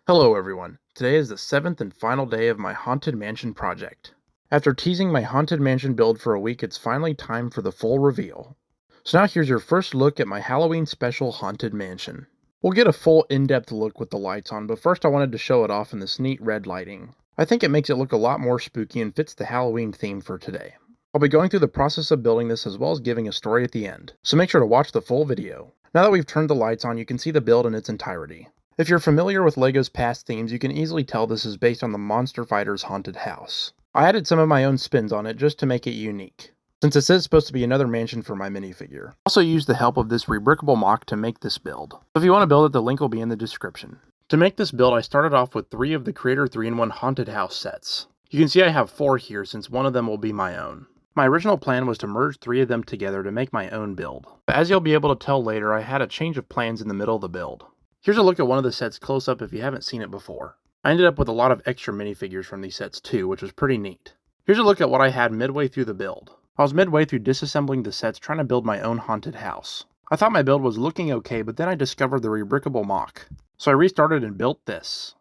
Hello everyone. Today is the 7th and final day of my Haunted Mansion project. After teasing my Haunted Mansion build for a week, it's finally time for the full reveal. So now here's your first look at my Halloween special Haunted Mansion. We'll get a full in-depth look with the lights on, but first I wanted to show it off in this neat red lighting. I think it makes it look a lot more spooky and fits the Halloween theme for today. I'll be going through the process of building this as well as giving a story at the end, so make sure to watch the full video. Now that we've turned the lights on, you can see the build in its entirety. If you're familiar with LEGO's past themes, you can easily tell this is based on the Monster Fighter's haunted house. I added some of my own spins on it just to make it unique, since this is supposed to be another mansion for my minifigure. I also used the help of this rebrickable mock to make this build. So if you want to build it, the link will be in the description. To make this build, I started off with 3 of the Creator 3-in-1 Haunted House sets. You can see I have 4 here since one of them will be my own. My original plan was to merge 3 of them together to make my own build. But as you'll be able to tell later, I had a change of plans in the middle of the build. Here's a look at one of the sets close up if you haven't seen it before. I ended up with a lot of extra minifigures from these sets too, which was pretty neat. Here's a look at what I had midway through the build. I was midway through disassembling the sets trying to build my own haunted house. I thought my build was looking okay, but then I discovered the rebrickable mock. So I restarted and built this.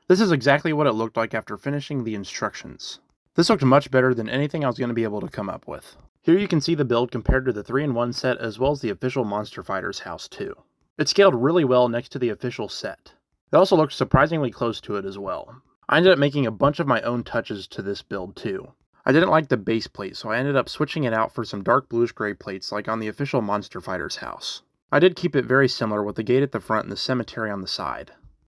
This is exactly what it looked like after finishing the instructions. This looked much better than anything I was going to be able to come up with. Here you can see the build compared to the 3-in-1 set as well as the official Monster Fighter's house too. It scaled really well next to the official set. It also looked surprisingly close to it as well. I ended up making a bunch of my own touches to this build too. I didn't like the base plate, so I ended up switching it out for some dark bluish gray plates like on the official Monster Fighter's house. I did keep it very similar with the gate at the front and the cemetery on the side.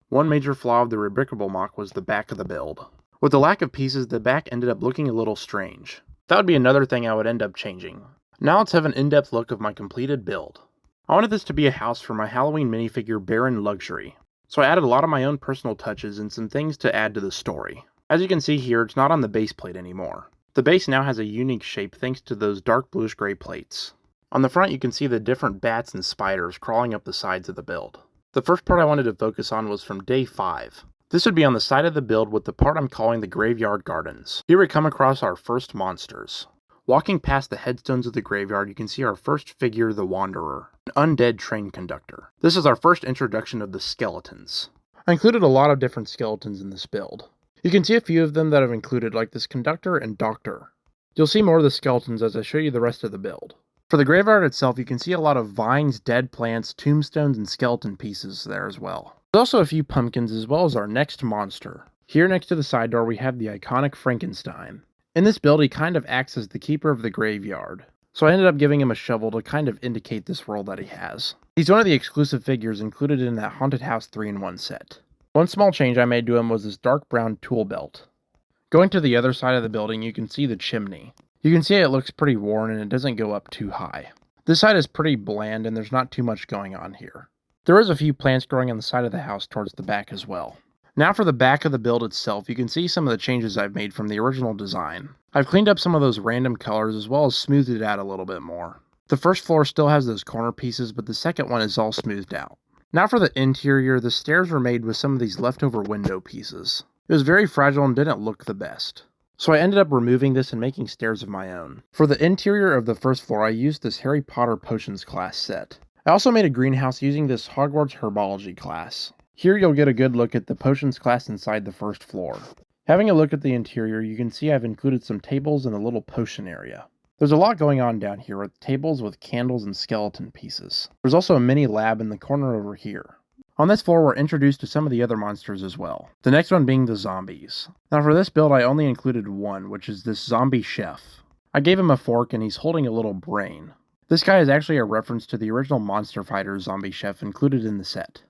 One major flaw of the rebrickable mock was the back of the build. With the lack of pieces, the back ended up looking a little strange. That would be another thing I would end up changing. Now let's have an in-depth look of my completed build. I wanted this to be a house for my Halloween minifigure Baron Luxury, so I added a lot of my own personal touches and some things to add to the story. As you can see here, it's not on the base plate anymore. The base now has a unique shape thanks to those dark bluish gray plates. On the front you can see the different bats and spiders crawling up the sides of the build. The first part I wanted to focus on was from day 5. This would be on the side of the build with the part I'm calling the Graveyard Gardens. Here we come across our first monsters. Walking past the headstones of the graveyard, you can see our first figure, the Wanderer, an undead train conductor. This is our first introduction of the skeletons. I included a lot of different skeletons in this build. You can see a few of them that I've included, like this conductor and doctor. You'll see more of the skeletons as I show you the rest of the build. For the graveyard itself, you can see a lot of vines, dead plants, tombstones, and skeleton pieces there as well. There's also a few pumpkins as well as our next monster. Here next to the side door we have the iconic Frankenstein. In this build, he kind of acts as the keeper of the graveyard, so I ended up giving him a shovel to kind of indicate this role that he has. He's one of the exclusive figures included in that Haunted House 3-in-1 set. One small change I made to him was this dark brown tool belt. Going to the other side of the building, you can see the chimney. You can see it looks pretty worn and it doesn't go up too high. This side is pretty bland and there's not too much going on here. There is a few plants growing on the side of the house towards the back as well. Now for the back of the build itself, you can see some of the changes I've made from the original design. I've cleaned up some of those random colors as well as smoothed it out a little bit more. The first floor still has those corner pieces, but the second one is all smoothed out. Now for the interior, the stairs were made with some of these leftover window pieces. It was very fragile and didn't look the best. So I ended up removing this and making stairs of my own. For the interior of the first floor, I used this Harry Potter Potions class set. I also made a greenhouse using this Hogwarts Herbology class. Here you'll get a good look at the potions class inside the first floor. Having a look at the interior, you can see I've included some tables and a little potion area. There's a lot going on down here with tables with candles and skeleton pieces. There's also a mini lab in the corner over here. On this floor we're introduced to some of the other monsters as well. The next one being the zombies. Now for this build I only included one, which is this zombie chef. I gave him a fork and he's holding a little brain. This guy is actually a reference to the original Monster Fighter zombie chef included in the set.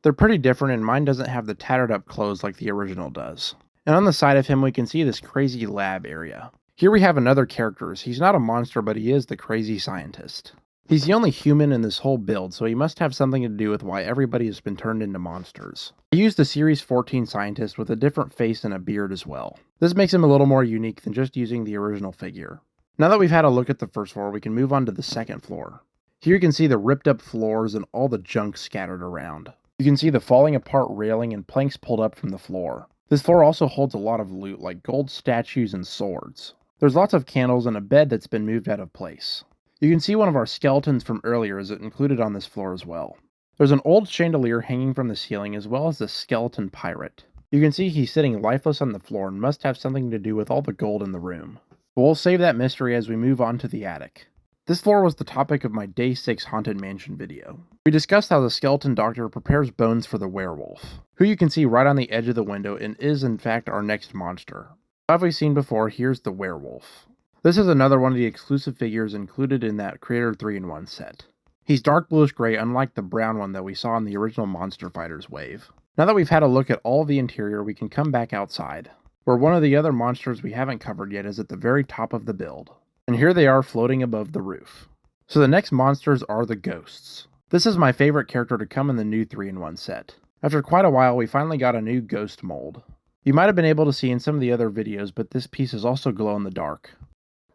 They're pretty different and mine doesn't have the tattered up clothes like the original does. And on the side of him we can see this crazy lab area. Here we have another character. He's not a monster, but he is the crazy scientist. He's the only human in this whole build, so he must have something to do with why everybody has been turned into monsters. I used the Series 14 scientist with a different face and a beard as well. This makes him a little more unique than just using the original figure. Now that we've had a look at the first floor, we can move on to the second floor. Here you can see the ripped up floors and all the junk scattered around. You can see the falling apart railing and planks pulled up from the floor. This floor also holds a lot of loot like gold statues and swords. There's lots of candles and a bed that's been moved out of place. You can see one of our skeletons from earlier is included on this floor as well. There's an old chandelier hanging from the ceiling as well as the skeleton pirate. You can see he's sitting lifeless on the floor and must have something to do with all the gold in the room. But we'll save that mystery as we move on to the attic. This floor was the topic of my Day 6 Haunted Mansion video. We discussed how the skeleton doctor prepares bones for the werewolf, who you can see right on the edge of the window and is in fact our next monster. As we've seen before, here's the werewolf. This is another one of the exclusive figures included in that Creator 3-in-1 set. He's dark bluish gray, unlike the brown one that we saw in the original Monster Fighters wave. Now that we've had a look at all of the interior, we can come back outside, where one of the other monsters we haven't covered yet is at the very top of the build. And here they are floating above the roof. So the next monsters are the ghosts. This is my favorite character to come in the new 3-in-1 set. After quite a while, we finally got a new ghost mold. You might have been able to see in some of the other videos, but this piece is also glow in the dark.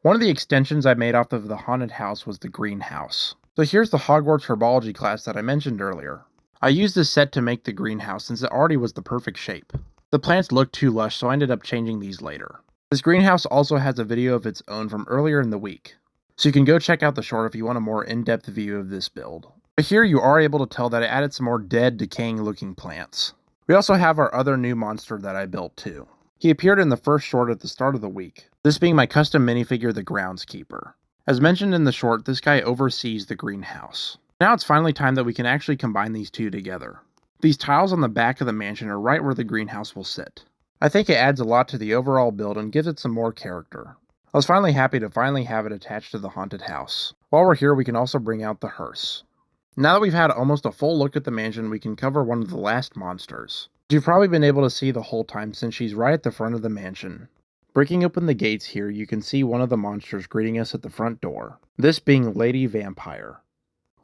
One of the extensions I made off of the haunted house was the greenhouse. So here's the Hogwarts Herbology class that I mentioned earlier. I used this set to make the greenhouse since it already was the perfect shape. The plants looked too lush, so I ended up changing these later. This greenhouse also has a video of its own from earlier in the week, so you can go check out the short if you want a more in-depth view of this build. But here you are able to tell that I added some more dead, decaying looking plants. We also have our other new monster that I built too. He appeared in the first short at the start of the week, this being my custom minifigure, the Groundskeeper. As mentioned in the short, this guy oversees the greenhouse. Now it's finally time that we can actually combine these two together. These tiles on the back of the mansion are right where the greenhouse will sit. I think it adds a lot to the overall build and gives it some more character. I was finally happy to have it attached to the haunted house. While we're here, we can also bring out the hearse. Now that we've had almost a full look at the mansion, we can cover one of the last monsters. You've probably been able to see the whole time since she's right at the front of the mansion. Breaking open the gates here, you can see one of the monsters greeting us at the front door, this being Lady Vampire.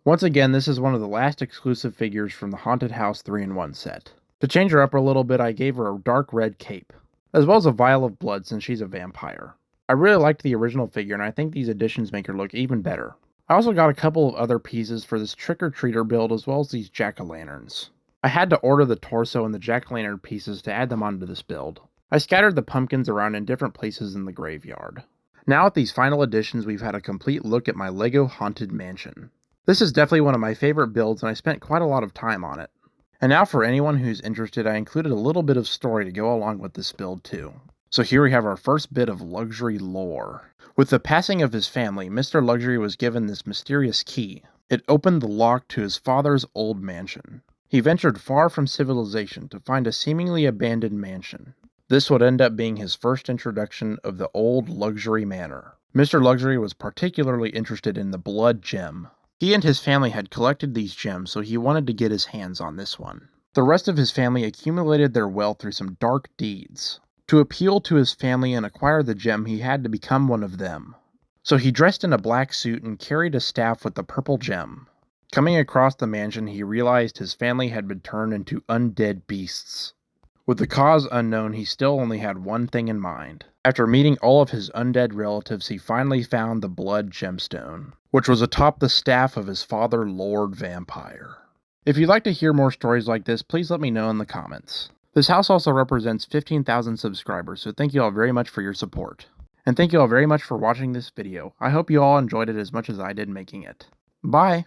Once again, this is one of the last exclusive figures from the Haunted House 3-in-1 set. To change her up a little bit, I gave her a dark red cape, as well as a vial of blood since she's a vampire. I really liked the original figure, and I think these additions make her look even better. I also got a couple of other pieces for this trick-or-treater build, as well as these jack-o'-lanterns. I had to order the torso and the jack-o'-lantern pieces to add them onto this build. I scattered the pumpkins around in different places in the graveyard. Now with these final additions, we've had a complete look at my LEGO Haunted Mansion. This is definitely one of my favorite builds, and I spent quite a lot of time on it. And now for anyone who's interested, I included a little bit of story to go along with this build too. So here we have our first bit of luxury lore. With the passing of his family, Mr. Luxury was given this mysterious key. It opened the lock to his father's old mansion. He ventured far from civilization to find a seemingly abandoned mansion. This would end up being his first introduction of the old luxury manor. Mr. Luxury was particularly interested in the blood gem. He and his family had collected these gems, so he wanted to get his hands on this one. The rest of his family accumulated their wealth through some dark deeds. To appeal to his family and acquire the gem, he had to become one of them. So he dressed in a black suit and carried a staff with the purple gem. Coming across the mansion, he realized his family had been turned into undead beasts. With the cause unknown, he still only had one thing in mind. After meeting all of his undead relatives, he finally found the blood gemstone, which was atop the staff of his father, Lord Vampire. If you'd like to hear more stories like this, please let me know in the comments. This house also represents 15,000 subscribers, so thank you all very much for your support. And thank you all very much for watching this video. I hope you all enjoyed it as much as I did making it. Bye!